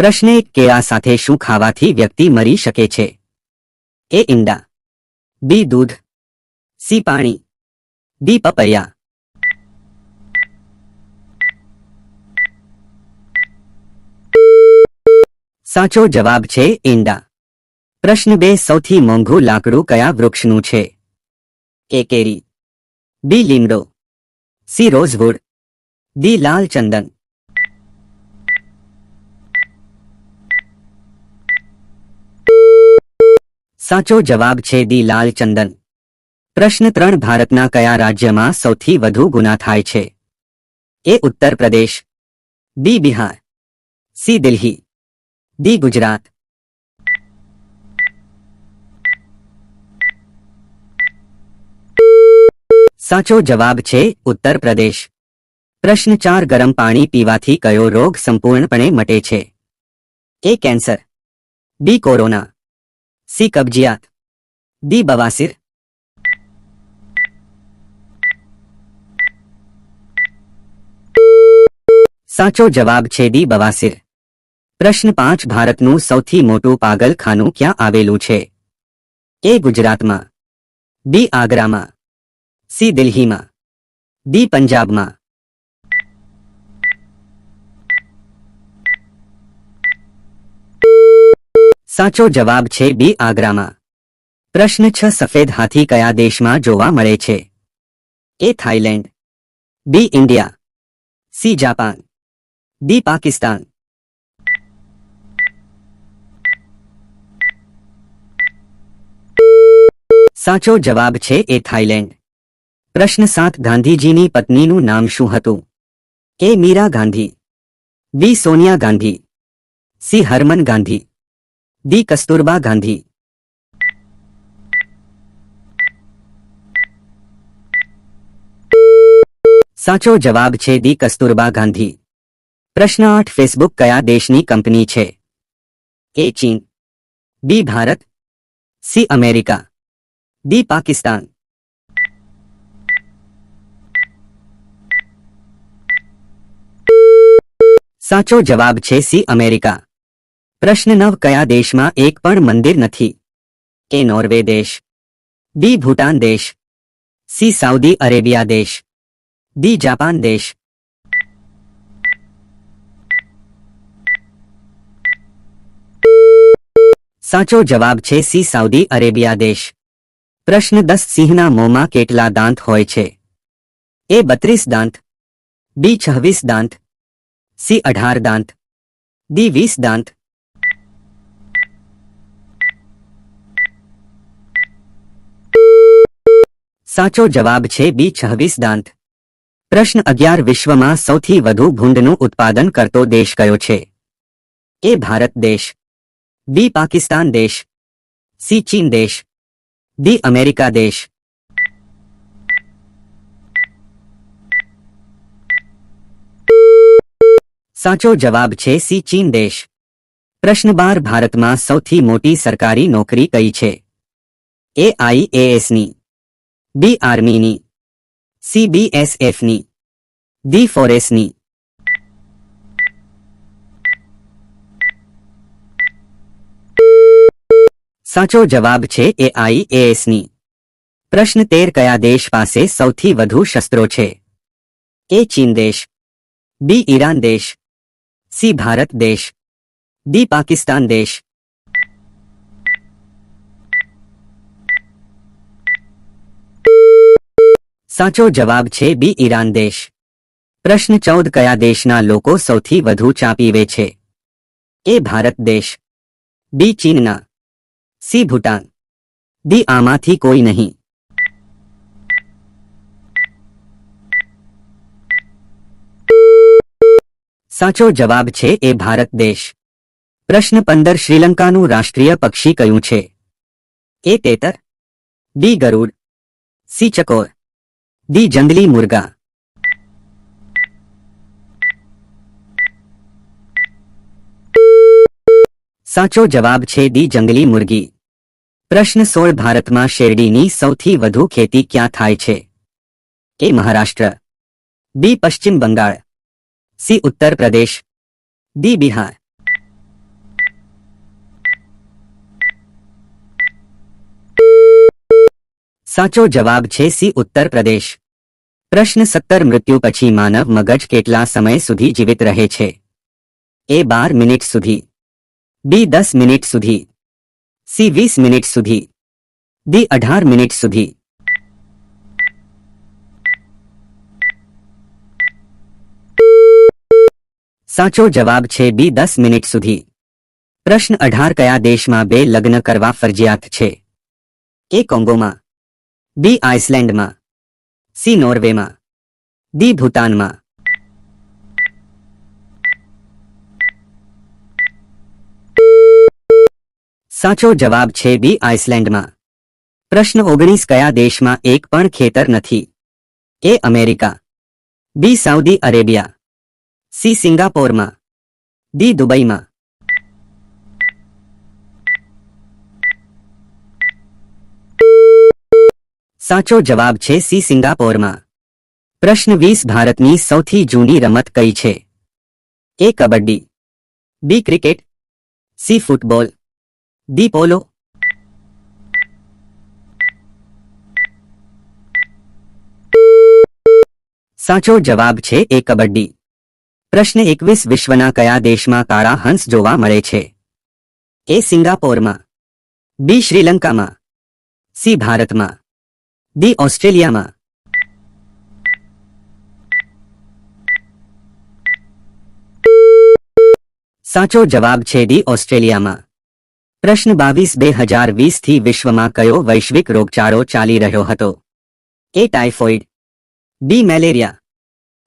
પ્રશ્ન 1 કેળા સાથે શું ખાવાથી વ્યક્તિ મરી શકે છે? એ ઈંડા, બી દૂધ, સી પાણી, ડી પપૈયા. સાચો જવાબ છે ઈંડા. પ્રશ્ન 2 સૌથી મોંઘું લાકડું કયા વૃક્ષનું છે? એ કેરી, બી લીમડો, સી રોઝવુડ, ડી લાલ ચંદન. સાચો જવાબ છે ડી લાલ ચંદન. પ્રશ્ન 3 ભારતના કયા રાજ્યમાં સૌથી વધુ ગુના થાય છે? એ ઉત્તર પ્રદેશ, બી બિહાર, સી દિલ્હી, ડી ગુજરાત. સાચો જવાબ છે ઉત્તર પ્રદેશ. પ્રશ્ન 4 ગરમ પાણી પીવાથી કયો રોગ સંપૂર્ણપણે મટે છે? એ કેન્સર, બી કોરોના, સી કબજિયાત, ડી બવાસીર. સાચો જવાબ છે ડી બવાસીર. પ્રશ્ન 5 ભારતનું સૌથી મોટું પાગલખાનું ક્યાં આવેલું છે? એ ગુજરાતમાં, બી આગ્રામાં, સી દિલ્હીમાં, ડી પંજાબમાં. સાચો જવાબ છે બી આગ્રામાં. પ્રશ્ન 6 સફેદ હાથી કયા દેશમાં જોવા મળે છે? A Thailand, B India, C Japan, D Pakistan. સાચો જવાબ છે એ થાઈલેન્ડ. પ્રશ્ન 7 ગાંધીજીની પત્નીનું નામ શું હતું? એ મીરા ગાંધી, બી સોનિયા ગાંધી, સી હરમન ગાંધી, ડી કસ્તુરબા ગાંધી. સાચો જવાબ છે ડી કસ્તુરબા ગાંધી. પ્રશ્ન 8 ફેસબુક કયા દેશની કંપની છે? એ ચીન, B Bharat, C America, D Pakistan. સાચો જવાબ છે સી અમેરિકા. પ્રશ્ન 9 કયા દેશમાં એક પણ મંદિર નથી? એ નોર્વે દેશ, બી ભૂટાન દેશ, સી સાઉદી અરેબિયા દેશ, ડી જાપાન દેશ. સાચો જવાબ છે સી સાઉદી અરેબિયા દેશ. પ્રશ્ન 10 સિંહના મોંમાં કેટલા દાંત હોય છે? એ 32 દાંત, બી 26 દાંત, સી 18 દાંત, ડી 20 દાંત. સાચો જવાબ છે બી 26 દાંત. પ્રશ્ન 11 વિશ્વમાં સૌથી વધુ ભૂંડનું ઉત્પાદન કરતો દેશ કયો છે? એ ભારત દેશ, બી પાકિસ્તાન દેશ, સી ચીન દેશ, ડી અમેરિકા દેશ. સાચો જવાબ છે સી ચીન દેશ. પ્રશ્ન 12 ભારતમાં સૌથી મોટી સરકારી નોકરી કઈ છે? એ IASની, બી આર્મીની, સી BSFની, ડી ફોરેસ્ટની. સાચો જવાબ છે એ IASની. પ્રશ્ન 13 કયા દેશ પાસે સૌથી વધુ શસ્ત્રો છે? એ ચીન દેશ, બી ઈરાન દેશ, સી ભારત દેશ, ડી પાકિસ્તાન દેશ. સાચો જવાબ છે બી ઈરાન દેશ. પ્રશ્ન 14 કયા દેશના લોકો સૌથી વધુ ચા પીવે છે? એ ભારત દેશ, બી ચીનના, સી ભૂટાન, ડી આમાંથી કોઈ નહીં. સાચો જવાબ છે એ ભારત દેશ. પ્રશ્ન 15 શ્રીલંકાનું રાષ્ટ્રીય પક્ષી કયું છે? એ તેતર, બી ગરુડ, સી ચકોર, ડી જંગલી મુર્ગા. સાચો જવાબ છે ડી જંગલી મુર્ગી. પ્રશ્ન 16 ભારતમાં શેરડીની સૌથી વધુ ખેતી ક્યાં થાય છે? એ મહારાષ્ટ્ર, બી પશ્ચિમ બંગાળ, સી ઉત્તર પ્રદેશ, ડી બિહાર. સાચો જવાબ છે સી ઉત્તર પ્રદેશ. પ્રશ્ન 17 મૃત્યુ પછી માનવ મગજ કેટલા સમય સુધી જીવિત રહે છે? એ 12 મિનિટ સુધી, બી 10 મિનિટ સુધી, સી 20 મિનિટ સુધી, ડી 18 મિનિટ સુધી. સાચો જવાબ છે બી 10 મિનિટ સુધી. પ્રશ્ન 18 કયા દેશમાં 2 લગ્ન કરવા ફરજિયાત છે? એ કોંગોમાં, બી આઇસલેન્ડમાં, સી નોર્વેમાં, ડી ભૂતાનમાં. સાચો જવાબ છે બી આઇસલેન્ડમાં. પ્રશ્ન 19 કયા દેશમાં એક પણ ખેતર નથી? એ અમેરિકા, બી સાઉદી અરેબિયા, સી સિંગાપોરમાં, ડી દુબઈમાં. સાચો જવાબ છે સી સિંગાપોરમાં. પ્રશ્ન 20 ભારતની સૌથી જૂની રમત કઈ છે? એ કબડ્ડી, બી ક્રિકેટ, સી ફૂટબોલ, ડી પોલો. સાચો જવાબ છે એ કબડ્ડી. પ્રશ્ન 21 વિશ્વના કયા દેશમાં કાળા હંસ જોવા મળે છે? એ સિંગાપોરમાં, બી શ્રીલંકામાં, સી ભારતમાં, ડી ઓસ્ટ્રેલિયામાં. સાચો જવાબ છે ડી ઓસ્ટ્રેલિયામાં. પ્રશ્ન 22 2020 થી વિશ્વમાં કયો વૈશ્વિક રોગચાળો ચાલી રહ્યો હતો? A typhoid, B malaria,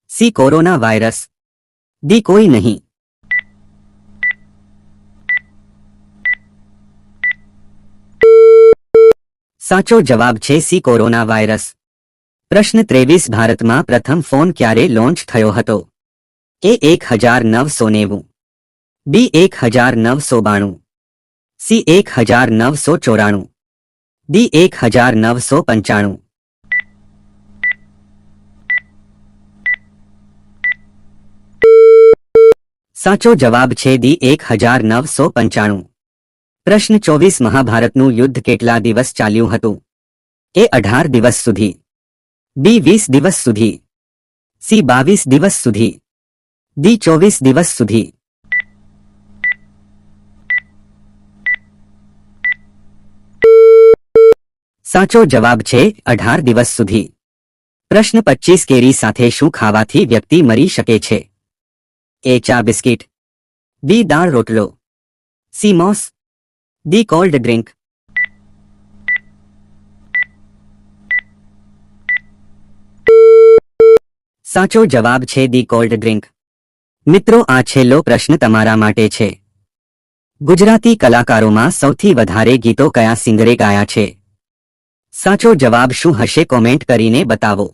C corona virus, D કોઈ નહીં. સાચો જવાબ છે સી કોરોના વાયરસ. પ્રશ્ન 23 ભારતમાં પ્રથમ ફોન ક્યારે લોન્ચ થયો હતો? એ 1990, બી 1992, સી 1994, ડી 1995. સાચો જવાબ છે ડી 1995. પ્રશ્ન 24 મહાભારતનું યુદ્ધ કેટલા દિવસ ચાલ્યું હતું? એ 18 દિવસ સુધી, બી 20 દિવસ સુધી, સી 22 દિવસ સુધી, ડી 24 દિવસ સુધી. સાચો જવાબ છે 18 દિવસ સુધી. પ્રશ્ન 25 કેરી સાથે શું ખાવાથી વ્યક્તિ મરી શકે છે? એ ચા બિસ્કિટ, બી દાળ રોટલો, સી મોસ, ડી કોલ્ડ ડ્રિંક. સાચો જવાબ છે ડી કોલ્ડ ડ્રિંક. મિત્રો આ છેલ્લો પ્રશ્ન તમારા માટે છે. ગુજરાતી કલાકારોમાં સૌથી વધારે ગીતો કયા સિંગરે ગાયા છે? સાચો જવાબ શું હશે કોમેન્ટ કરીને બતાવો.